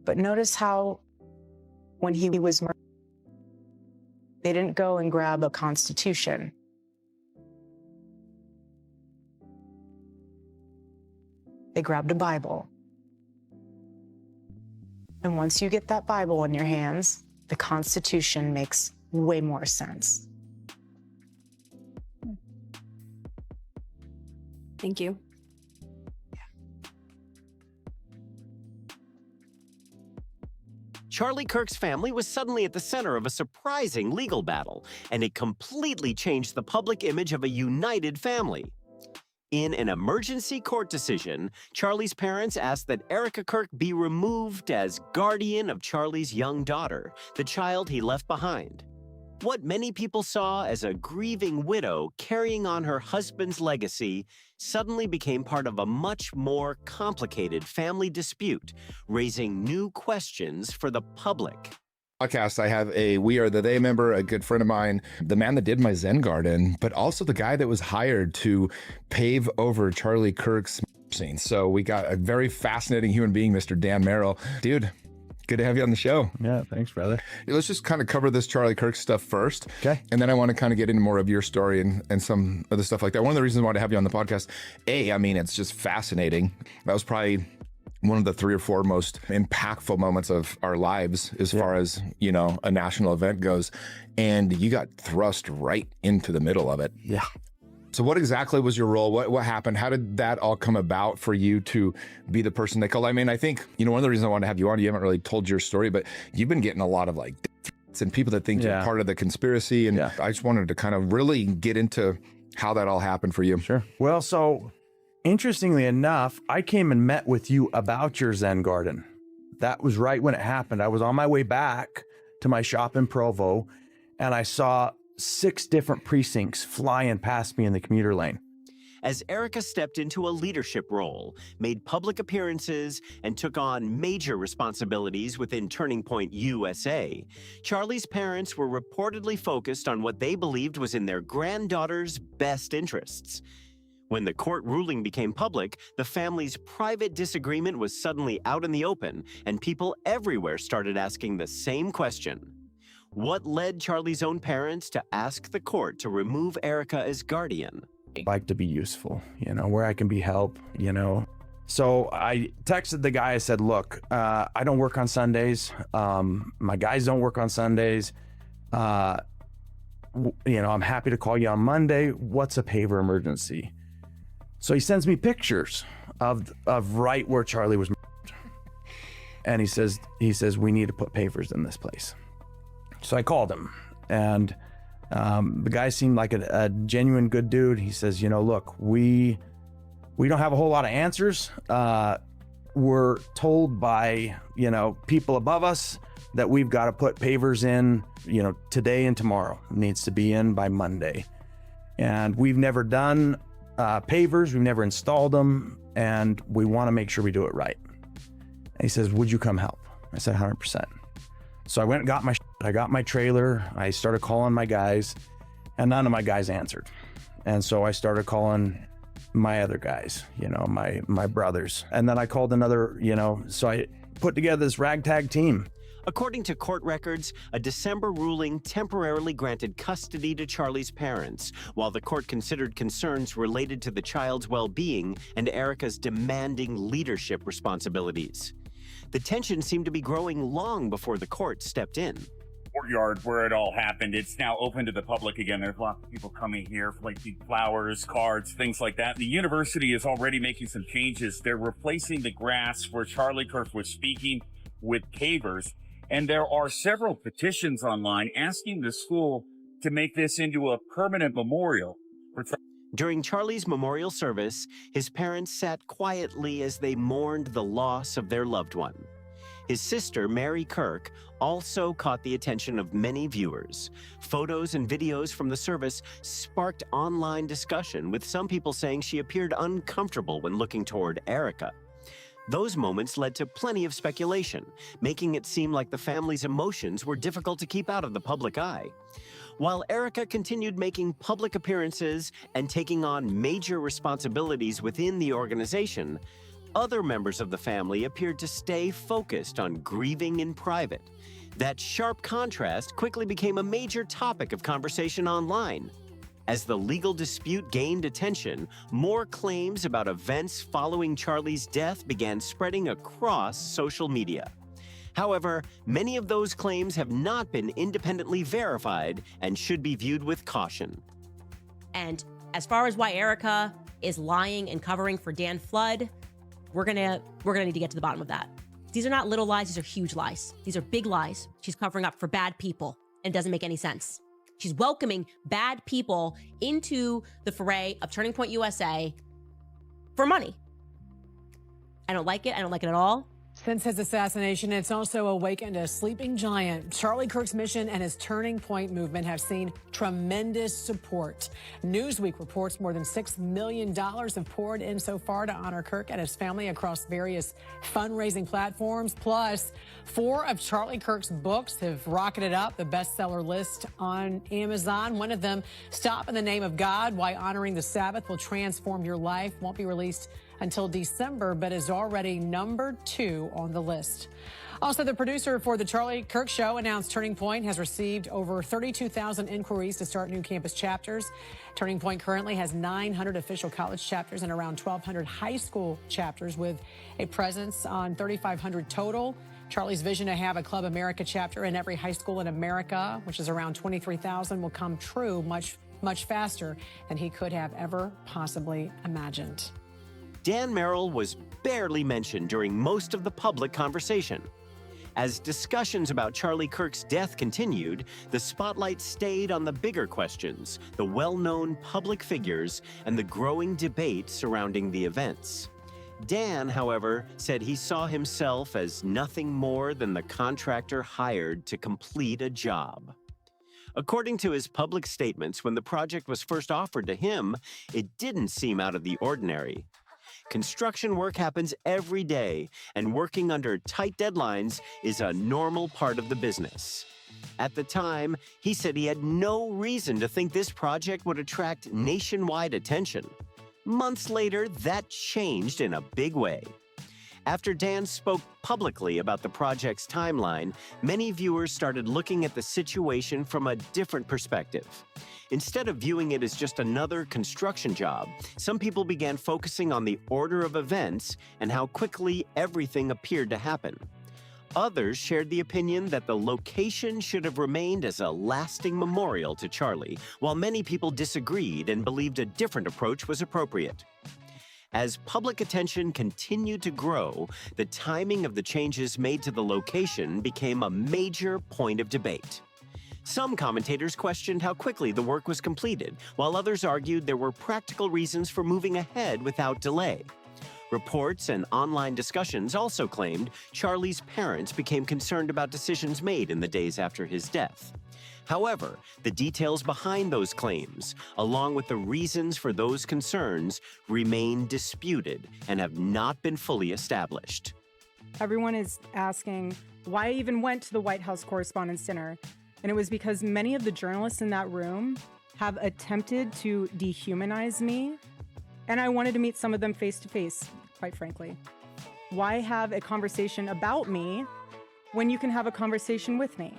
But notice how when he was murdered, they didn't go and grab a constitution. They grabbed a Bible. And once you get that Bible in your hands, the Constitution makes way more sense. Thank you. Charlie Kirk's family was suddenly at the center of a surprising legal battle, and it completely changed the public image of a united family. In an emergency court decision, Charlie's parents asked that Erika Kirk be removed as guardian of Charlie's young daughter, the child he left behind. What many people saw as a grieving widow carrying on her husband's legacy suddenly became part of a much more complicated family dispute, raising new questions for the public. Podcast, I have a We Are the They member, a good friend of mine, the man that did my Zen garden, but also the guy that was hired to pave over Charlie Kirk's scene. So we got a very fascinating human being, Mr. Dan Merrill. Dude, good to have you on the show. Yeah, thanks, brother. Let's just kind of cover this Charlie Kirk stuff first. Okay. And then I want to kind of get into more of your story and some other stuff like that. One of the reasons I wanted to have you on the podcast, it's just fascinating. That was probably one of the 3 or 4 most impactful moments of our lives as far as, a national event goes. And you got thrust right into the middle of it. Yeah. So what exactly was your role? What happened? How did that all come about for you to be the person they called? I mean, I think, one of the reasons I wanted to have you on, you haven't really told your story, but you've been getting a lot of threats and people that think you're part of the conspiracy. And I just wanted to kind of really get into how that all happened for you. Sure. Well, so interestingly enough, I came and met with you about your Zen garden. That was right when it happened. I was on my way back to my shop in Provo, and I saw 6 different precincts flying past me in the commuter lane. As Erika stepped into a leadership role, made public appearances, and took on major responsibilities within Turning Point USA, Charlie's parents were reportedly focused on what they believed was in their granddaughter's best interests. When the court ruling became public, the family's private disagreement was suddenly out in the open, and people everywhere started asking the same question. What led Charlie's own parents to ask the court to remove Erika as guardian? I'd like to be useful, where I can be help, So I texted the guy, I said, look, I don't work on Sundays. My guys don't work on Sundays. I'm happy to call you on Monday. What's a paver emergency? So he sends me pictures of right where Charlie was murdered. And he says, we need to put pavers in this place. So I called him, and the guy seemed like a genuine good dude. He says, look, we don't have a whole lot of answers. We're told by, people above us that we've got to put pavers in, today and tomorrow. It needs to be in by Monday. And we've never done pavers. We've never installed them, and we want to make sure we do it right. And he says, would you come help? I said, 100%. So I went and got my trailer. I started calling my guys, and none of my guys answered. And so I started calling my other guys, my brothers. And then I called another, so I put together this ragtag team. According to court records, a December ruling temporarily granted custody to Charlie's parents, while the court considered concerns related to the child's well-being and Erika's demanding leadership responsibilities. The tension seemed to be growing long before the court stepped in. Courtyard where it all happened, it's now open to the public again. There's lots of people coming here, placing flowers, cards, things like that. The university is already making some changes. They're replacing the grass where Charlie Kirk was speaking with pavers. And there are several petitions online asking the school to make this into a permanent memorial. During Charlie's memorial service, his parents sat quietly as they mourned the loss of their loved one. His sister, Mary Kirk, also caught the attention of many viewers. Photos and videos from the service sparked online discussion, with some people saying she appeared uncomfortable when looking toward Erika. Those moments led to plenty of speculation, making it seem like the family's emotions were difficult to keep out of the public eye. While Erika continued making public appearances and taking on major responsibilities within the organization, other members of the family appeared to stay focused on grieving in private. That sharp contrast quickly became a major topic of conversation online. As the legal dispute gained attention, more claims about events following Charlie's death began spreading across social media. However, many of those claims have not been independently verified and should be viewed with caution. And as far as why Erika is lying and covering for Dan Flood, we're gonna need to get to the bottom of that. These are not little lies, these are huge lies. These are big lies. She's covering up for bad people, and it doesn't make any sense. She's welcoming bad people into the foray of Turning Point USA for money. I don't like it. I don't like it at all. Since his assassination, it's also awakened a sleeping giant. Charlie Kirk's mission and his Turning Point movement have seen tremendous support. Newsweek reports more than $6 million have poured in so far to honor Kirk and his family across various fundraising platforms. Plus, 4 of Charlie Kirk's books have rocketed up the bestseller list on Amazon. One of them, Stop in the Name of God, Why Honoring the Sabbath Will Transform Your Life, won't be released until December, but is already number 2 on the list. Also, the producer for the Charlie Kirk Show announced Turning Point has received over 32,000 inquiries to start new campus chapters. Turning Point currently has 900 official college chapters and around 1,200 high school chapters, with a presence on 3,500 total. Charlie's vision to have a Club America chapter in every high school in America, which is around 23,000, will come true much faster than he could have ever possibly imagined. Dan Merrill was barely mentioned during most of the public conversation. As discussions about Charlie Kirk's death continued, the spotlight stayed on the bigger questions, the well-known public figures, and the growing debate surrounding the events. Dan, however, said he saw himself as nothing more than the contractor hired to complete a job. According to his public statements, when the project was first offered to him, it didn't seem out of the ordinary. Construction work happens every day, and working under tight deadlines is a normal part of the business. At the time, he said he had no reason to think this project would attract nationwide attention. Months later, that changed in a big way. After Dan spoke publicly about the project's timeline, many viewers started looking at the situation from a different perspective. Instead of viewing it as just another construction job, some people began focusing on the order of events and how quickly everything appeared to happen. Others shared the opinion that the location should have remained as a lasting memorial to Charlie, while many people disagreed and believed a different approach was appropriate. As public attention continued to grow, the timing of the changes made to the location became a major point of debate. Some commentators questioned how quickly the work was completed, while others argued there were practical reasons for moving ahead without delay. Reports and online discussions also claimed Charlie's parents became concerned about decisions made in the days after his death. However, the details behind those claims, along with the reasons for those concerns, remain disputed and have not been fully established. Everyone is asking why I even went to the White House Correspondents' Dinner, and it was because many of the journalists in that room have attempted to dehumanize me, and I wanted to meet some of them face to face, quite frankly. Why have a conversation about me when you can have a conversation with me?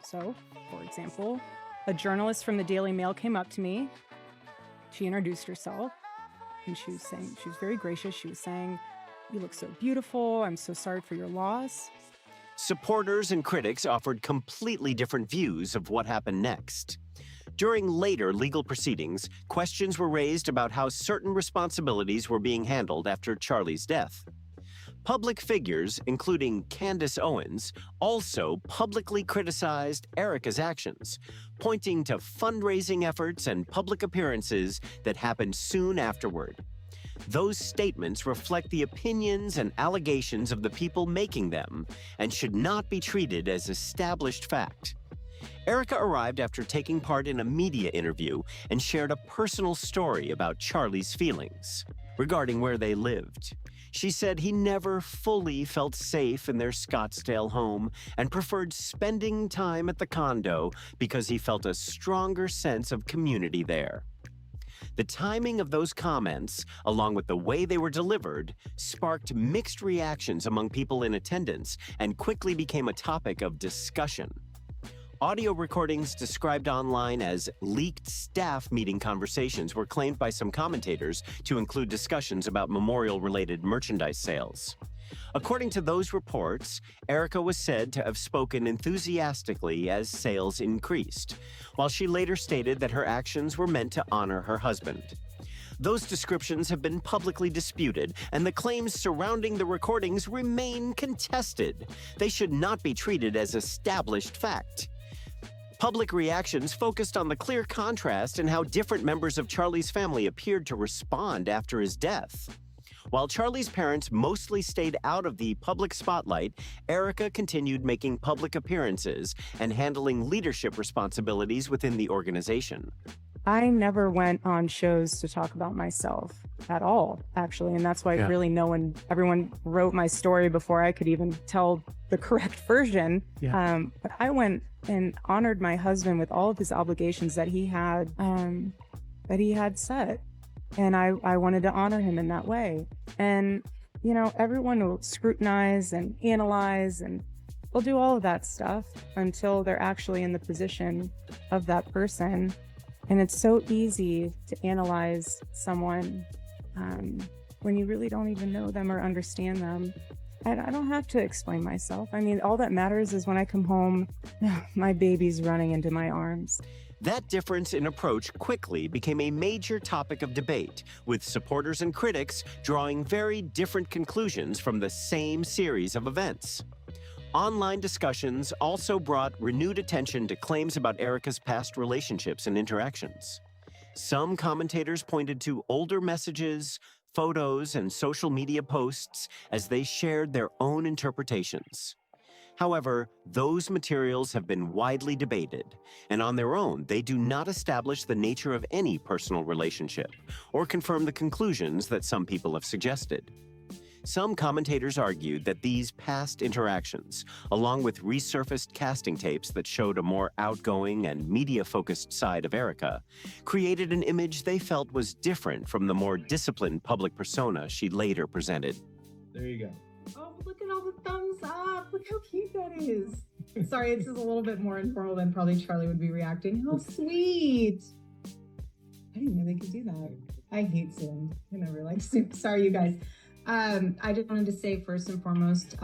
So, for example, a journalist from the Daily Mail came up to me. She introduced herself, and she was very gracious. She was saying, "You look so beautiful. I'm so sorry for your loss." Supporters and critics offered completely different views of what happened next. During later legal proceedings, questions were raised about how certain responsibilities were being handled after Charlie's death. Public figures, including Candace Owens, also publicly criticized Erika's actions, pointing to fundraising efforts and public appearances that happened soon afterward. Those statements reflect the opinions and allegations of the people making them and should not be treated as established fact. Erika arrived after taking part in a media interview and shared a personal story about Charlie's feelings regarding where they lived. She said he never fully felt safe in their Scottsdale home and preferred spending time at the condo because he felt a stronger sense of community there. The timing of those comments, along with the way they were delivered, sparked mixed reactions among people in attendance and quickly became a topic of discussion. Audio recordings described online as leaked staff meeting conversations were claimed by some commentators to include discussions about memorial-related merchandise sales. According to those reports, Erika was said to have spoken enthusiastically as sales increased, while she later stated that her actions were meant to honor her husband. Those descriptions have been publicly disputed, and the claims surrounding the recordings remain contested. They should not be treated as established fact. Public reactions focused on the clear contrast in how different members of Charlie's family appeared to respond after his death. While Charlie's parents mostly stayed out of the public spotlight, Erika continued making public appearances and handling leadership responsibilities within the organization. I never went on shows to talk about myself at all, actually. And that's why really everyone wrote my story before I could even tell the correct version. But I went and honored my husband with all of his obligations that he had set. And I wanted to honor him in that way. And, you know, everyone will scrutinize and analyze and they'll do all of that stuff until they're actually in the position of that person. And it's so easy to analyze someone when you really don't even know them or understand them. I don't have to explain myself. I mean, all that matters is when I come home, my baby's running into my arms. That difference in approach quickly became a major topic of debate, with supporters and critics drawing very different conclusions from the same series of events. Online discussions also brought renewed attention to claims about Erika's past relationships and interactions. Some commentators pointed to older messages, photos, and social media posts as they shared their own interpretations. However, those materials have been widely debated, and on their own, they do not establish the nature of any personal relationship or confirm the conclusions that some people have suggested. Some commentators argued that these past interactions, along with resurfaced casting tapes that showed a more outgoing and media-focused side of Erika, created an image they felt was different from the more disciplined public persona she later presented. There you go. Oh, look at all the thumbs up. Look how cute that is. Sorry, it's just a little bit more informal than probably Charlie would be reacting. How sweet. I didn't know they could do that. I hate Zoom. I never like Zoom. Sorry, you guys. I just wanted to say first and foremost,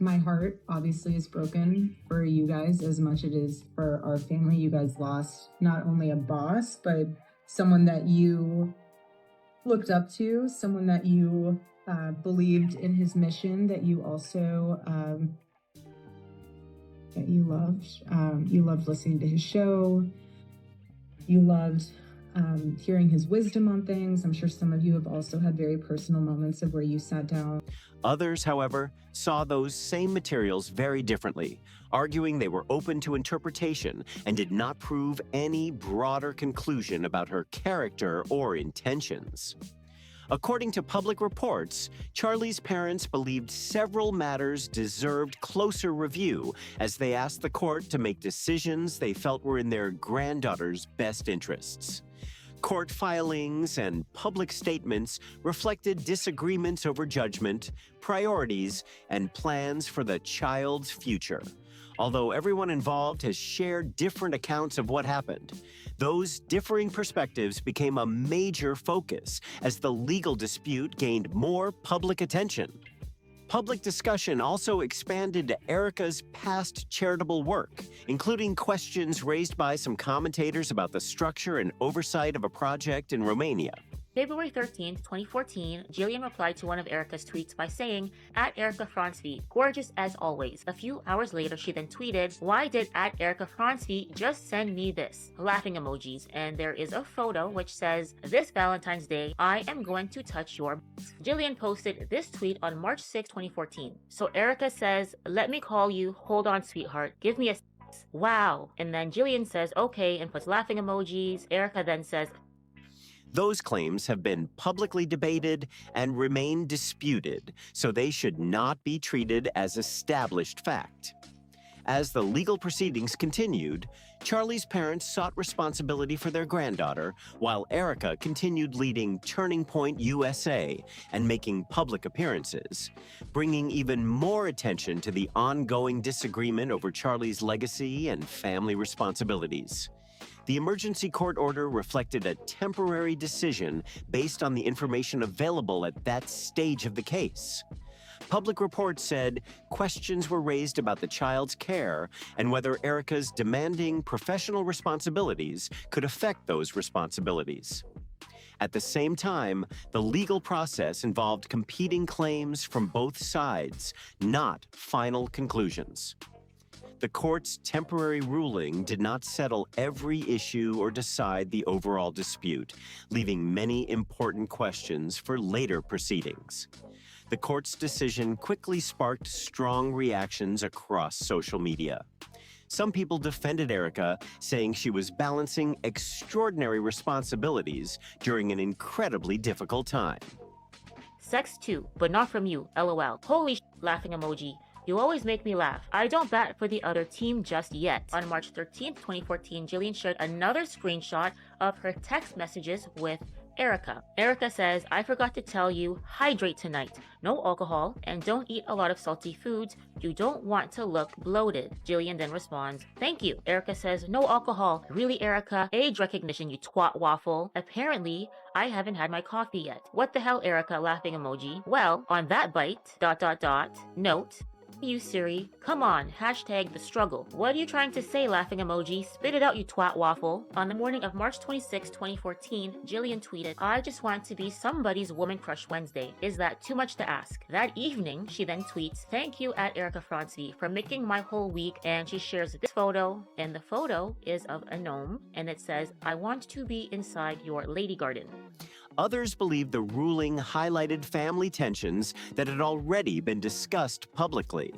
my heart obviously is broken for you guys as much as it is for our family. You guys lost not only a boss, but someone that you looked up to, someone that you believed in his mission, that you also that you loved. You loved listening to his show. You loved hearing his wisdom on things. I'm sure some of you have also had very personal moments of where you sat down. Others, however, saw those same materials very differently, arguing they were open to interpretation and did not prove any broader conclusion about her character or intentions. According to public reports, Charlie's parents believed several matters deserved closer review as they asked the court to make decisions they felt were in their granddaughter's best interests. Court filings and public statements reflected disagreements over judgment, priorities, and plans for the child's future. Although everyone involved has shared different accounts of what happened, those differing perspectives became a major focus as the legal dispute gained more public attention. Public discussion also expanded to Erika's past charitable work, including questions raised by some commentators about the structure and oversight of a project in Romania. February 13th, 2014, Jillian replied to one of Erika's tweets by saying, @Erika Fransby, gorgeous as always. A few hours later, she then tweeted, why did @Erika Fransby just send me this? Laughing emojis, and there is a photo which says, this Valentine's Day, I am going to touch your butt. Jillian posted this tweet on March 6, 2014. So Erika says, let me call you, hold on sweetheart, give me a wow. And then Jillian says, okay, and puts laughing emojis. Erika then says, those claims have been publicly debated and remain disputed, so they should not be treated as established fact. As the legal proceedings continued, Charlie's parents sought responsibility for their granddaughter, while Erika continued leading Turning Point USA and making public appearances, bringing even more attention to the ongoing disagreement over Charlie's legacy and family responsibilities. The emergency court order reflected a temporary decision based on the information available at that stage of the case. Public reports said questions were raised about the child's care and whether Erika's demanding professional responsibilities could affect those responsibilities. At the same time, the legal process involved competing claims from both sides, not final conclusions. The court's temporary ruling did not settle every issue or decide the overall dispute, leaving many important questions for later proceedings. The court's decision quickly sparked strong reactions across social media. Some people defended Erika, saying she was balancing extraordinary responsibilities during an incredibly difficult time. Sex too, but not from you, LOL. Holy laughing emoji. You always make me laugh. I don't bat for the other team just yet. On March 13th, 2014, Jillian shared another screenshot of her text messages with Erika. Erika says, I forgot to tell you, hydrate tonight. No alcohol, and don't eat a lot of salty foods. You don't want to look bloated. Jillian then responds, thank you. Erika says, no alcohol. Really, Erika? Age recognition, you twat waffle. Apparently, I haven't had my coffee yet. What the hell, Erika? Laughing emoji. Well, on that bite, ... Note, you Siri, come on, hashtag the struggle. What are you trying to say, laughing emoji? Spit it out, you twat waffle. On the morning of March 26, 2014, Jillian tweeted, I just want to be somebody's woman crush Wednesday. Is that too much to ask? That evening, she then tweets, thank you at Erika Francvi for making my whole week, and she shares this photo, and the photo is of a gnome, and it says, I want to be inside your lady garden. Others believe the ruling highlighted family tensions that had already been discussed publicly.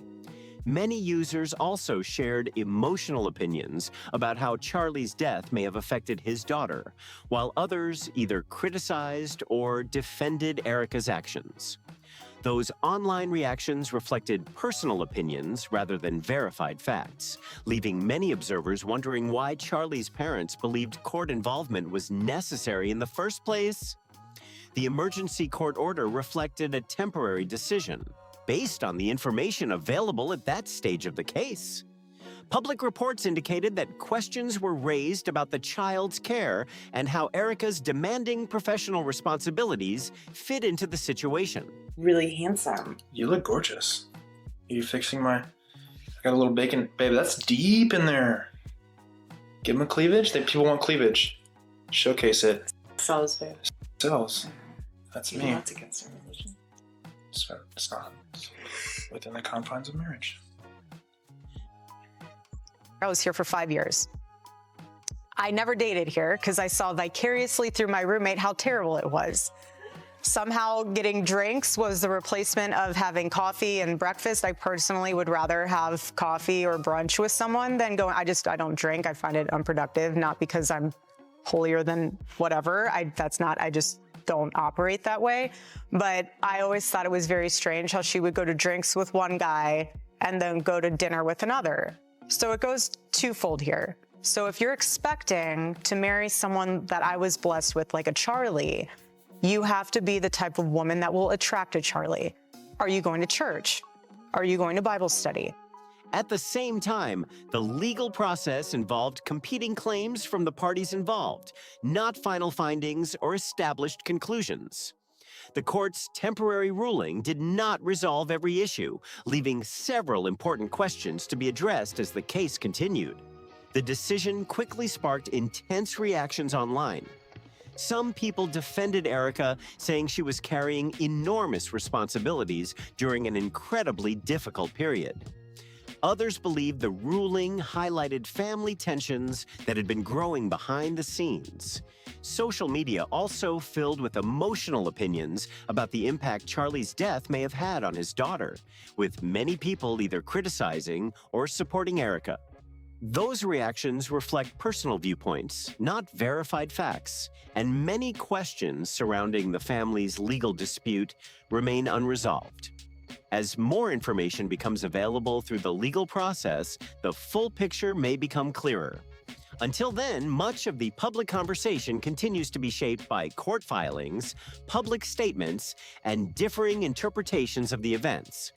Many users also shared emotional opinions about how Charlie's death may have affected his daughter, while others either criticized or defended Erika's actions. Those online reactions reflected personal opinions rather than verified facts, leaving many observers wondering why Charlie's parents believed court involvement was necessary in the first place. The emergency court order reflected a temporary decision based on the information available at that stage of the case. Public reports indicated that questions were raised about the child's care and how Erika's demanding professional responsibilities fit into the situation. Really handsome. You look gorgeous. Are you fixing my... I got a little bacon. Baby, that's deep in there. Give them a cleavage. People want cleavage. Showcase it. Sells, babe. Sells. That's me. That's against religion. So it's not. It's within the confines of marriage. I was here for 5 years. I never dated here because I saw vicariously through my roommate how terrible it was. Somehow getting drinks was the replacement of having coffee and breakfast. I personally would rather have coffee or brunch with someone than going, I don't drink. I find it unproductive, not because I'm holier than whatever. I just don't operate that way. But I always thought it was very strange how she would go to drinks with one guy and then go to dinner with another. So it goes twofold here. So if you're expecting to marry someone that I was blessed with, like a Charlie, you have to be the type of woman that will attract a Charlie. Are you going to church? Are you going to Bible study? At the same time, the legal process involved competing claims from the parties involved, not final findings or established conclusions. The court's temporary ruling did not resolve every issue, leaving several important questions to be addressed as the case continued. The decision quickly sparked intense reactions online. Some people defended Erika, saying she was carrying enormous responsibilities during an incredibly difficult period. Others believed the ruling highlighted family tensions that had been growing behind the scenes. Social media also filled with emotional opinions about the impact Charlie's death may have had on his daughter, with many people either criticizing or supporting Erika. Those reactions reflect personal viewpoints, not verified facts, and many questions surrounding the family's legal dispute remain unresolved. As more information becomes available through the legal process, the full picture may become clearer. Until then, much of the public conversation continues to be shaped by court filings, public statements, and differing interpretations of the events.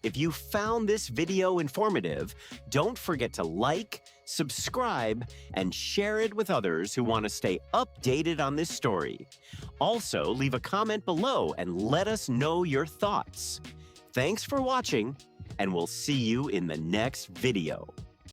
If you found this video informative, don't forget to like, subscribe, and share it with others who want to stay updated on this story. Also, leave a comment below and let us know your thoughts. Thanks for watching, and we'll see you in the next video.